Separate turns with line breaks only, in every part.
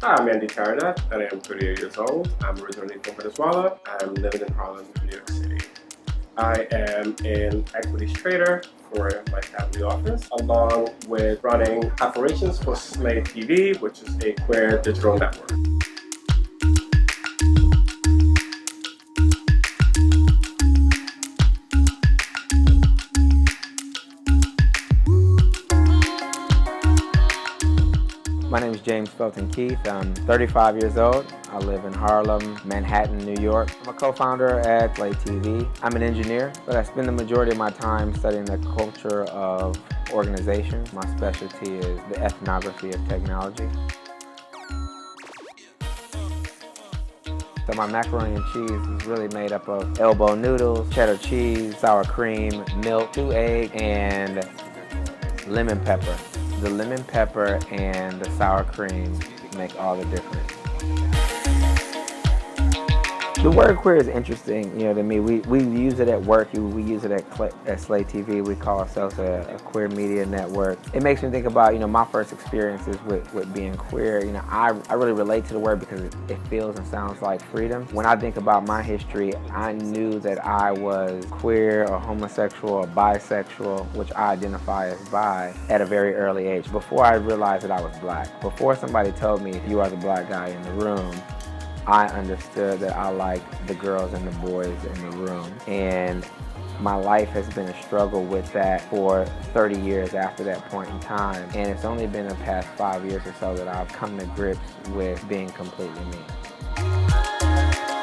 Hi, I'm Andy Taradat, and I am 38 years old. I'm originally from Venezuela. I'm living in Harlem, New York City. I am an equities trader for my family office, along with running operations for Slay TV, which is a queer digital network.
My name is James Felton Keith. I'm 35 years old. I live in Harlem, Manhattan, New York. I'm a co-founder at Slay TV. I'm an engineer, but I spend the majority of my time studying the culture of organizations. My specialty is the ethnography of technology. So my macaroni and cheese is really made up of elbow noodles, cheddar cheese, sour cream, milk, 2 eggs, and lemon pepper. The lemon pepper and the sour cream make all the difference. The word queer is interesting, to me. We use it at work. We use it at Slay TV. We call ourselves a queer media network. It makes me think about, my first experiences with being queer. I really relate to the word because it feels and sounds like freedom. When I think about my history, I knew that I was queer or homosexual or bisexual, which I identify as bi, at a very early age, before I realized that I was black. Before somebody told me, you are the black guy in the room, I understood that I liked the girls and the boys in the room. And my life has been a struggle with that for 30 years after that point in time. And it's only been the past 5 years or so that I've come to grips with being completely me.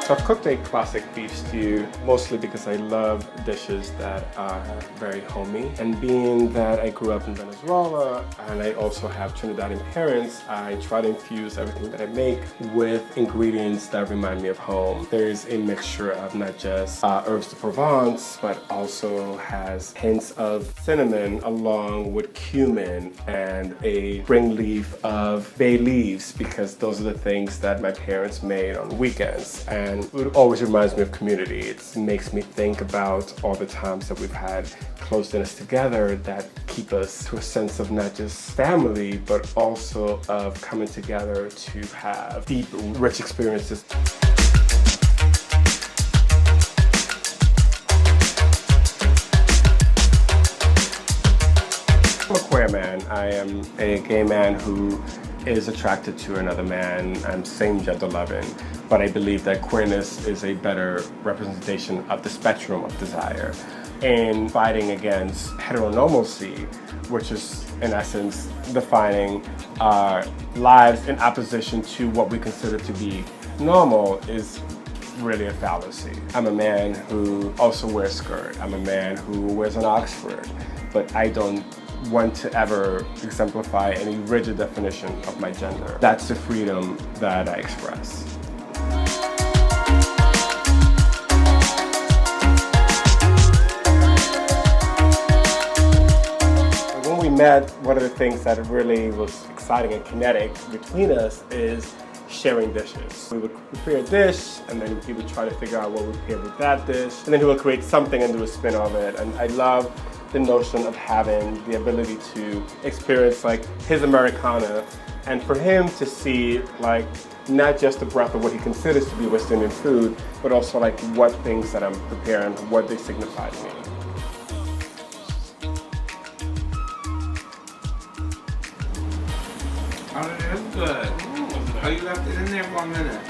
So I've cooked a classic beef stew, mostly because I love dishes that are very homey. And being that I grew up in Venezuela and I also have Trinidadian parents, I try to infuse everything that I make with ingredients that remind me of home. There's a mixture of not just herbs de Provence, but also has hints of cinnamon along with cumin and a spring leaf of bay leaves, because those are the things that my parents made on weekends. And it always reminds me of community. It makes me think about all the times that we've had close dinners together that keep us to a sense of not just family, but also of coming together to have deep, rich experiences. I'm a queer man. I am a gay man who is attracted to another man. I'm same gender loving, but I believe that queerness is a better representation of the spectrum of desire. In fighting against heteronormalcy, which is in essence defining our lives in opposition to what we consider to be normal, is really a fallacy. I'm a man who also wears skirt. I'm a man who wears an Oxford, but I don't want to ever exemplify any rigid definition of my gender. That's the freedom that I express. When we met, one of the things that really was exciting and kinetic between us is sharing dishes. We would prepare a dish, and then he would try to figure out what we pair with that dish, and then he would create something and do a spin of it. And I love the notion of having the ability to experience like his Americana, and for him to see like not just the breadth of what he considers to be West Indian food, but also like what things that I'm preparing, what they signify to me.
Oh, that's good. Oh, you left it in there for a minute.